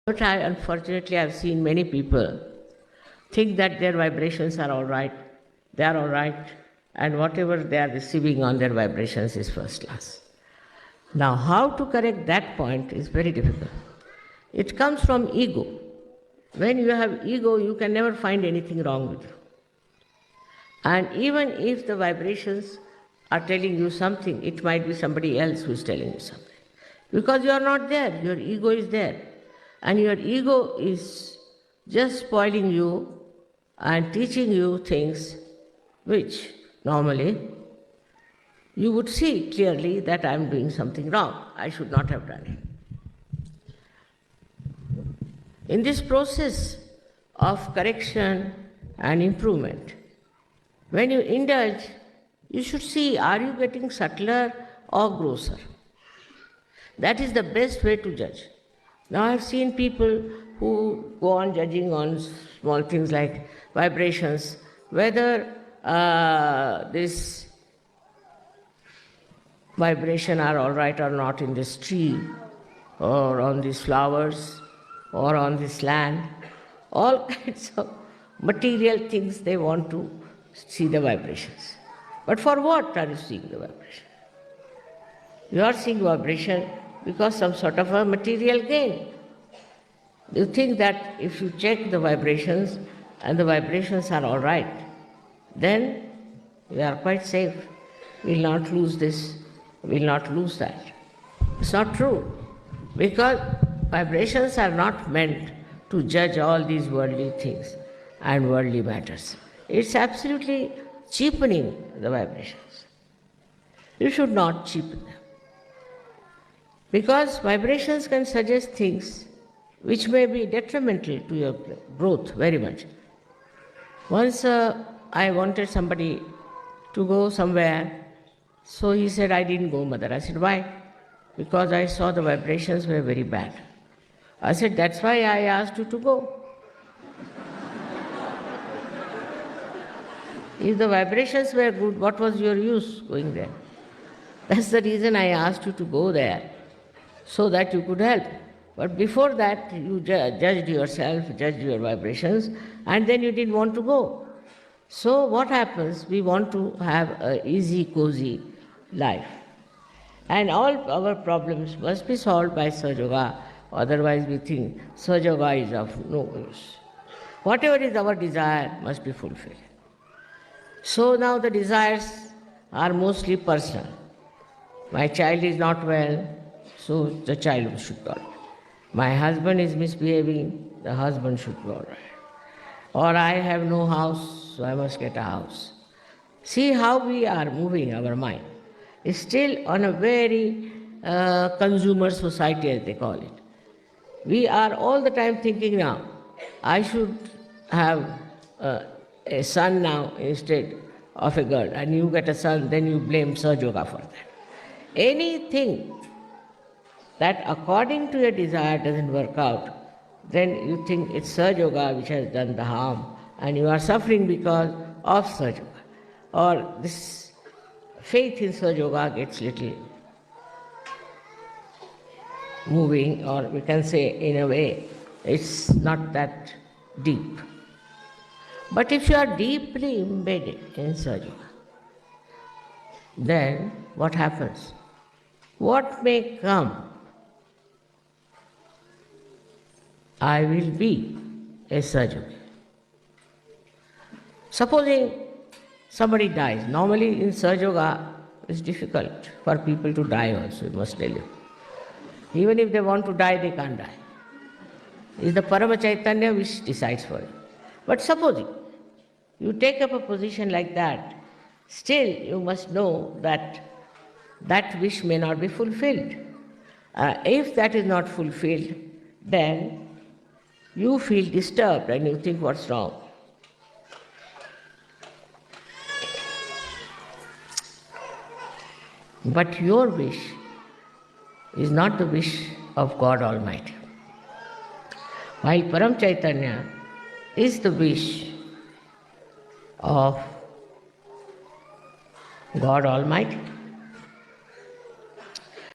But unfortunately, I've seen many people think that their vibrations are all right, they are all right, and whatever they are receiving on their vibrations is first class. Now, how to correct that point is very difficult. It comes from ego. When you have ego, you can never find anything wrong with you. And even if the vibrations are telling you something, it might be somebody else who is telling you something. Because you are not there, your ego is there. And your ego is just spoiling you and teaching you things which normally you would see clearly that I am doing something wrong. I should not have done it. In this process of correction and improvement, when you indulge, you should see, are you getting subtler or grosser? That is the best way to judge. Now I have seen people who go on judging on small things like vibrations, whether this vibration are all right or not in this tree, or on these flowers, or on this land. All kinds of material things they want to see the vibrations. But for what are you seeing the vibration? You are seeing vibration because some sort of a material gain. You think that if you check the vibrations and the vibrations are all right, then we are quite safe. We will not lose this, we will not lose that. It's not true, because vibrations are not meant to judge all these worldly things and worldly matters. It's absolutely cheapening the vibrations. You should not cheapen them. Because vibrations can suggest things which may be detrimental to your growth very much. Once I wanted somebody to go somewhere, so he said, I didn't go, mother. I said, why? Because I saw the vibrations were very bad. I said, that's why I asked you to go. If the vibrations were good, what was your use going there? That's the reason I asked you to go there, so that you could help. But before that, you judged yourself, judged your vibrations, and then you didn't want to go. So what happens? We want to have an easy, cozy life. And all our problems must be solved by Sahaja, otherwise we think Sahaja is of no use. Whatever is our desire must be fulfilled. So now the desires are mostly personal. My child is not well, so the child should be all right. My husband is misbehaving, the husband should be all right. Or I have no house, so I must get a house. See how we are moving our mind. It's still on a very consumer society, as they call it. We are all the time thinking now, I should have a son now instead of a girl, and you get a son, then you blame Sahaja for that. Anything that according to your desire doesn't work out, then you think it's Sahaja which has done the harm, and you are suffering because of Sahaja. Or this faith in Sahaja gets little moving, or we can say in a way, it's not that deep. But if you are deeply embedded in Sahaja, then what happens? What may come, I will be a Sahaja. Supposing somebody dies. Normally in Sahaja, it's difficult for people to die also, I must tell you. Even if they want to die, they can't die. It's the Parama Chaitanya which decides for you. But supposing you take up a position like that, still you must know that that wish may not be fulfilled. If that is not fulfilled, then you feel disturbed and you think, what's wrong? But your wish is not the wish of God Almighty. While Param Chaitanya is the wish of God Almighty,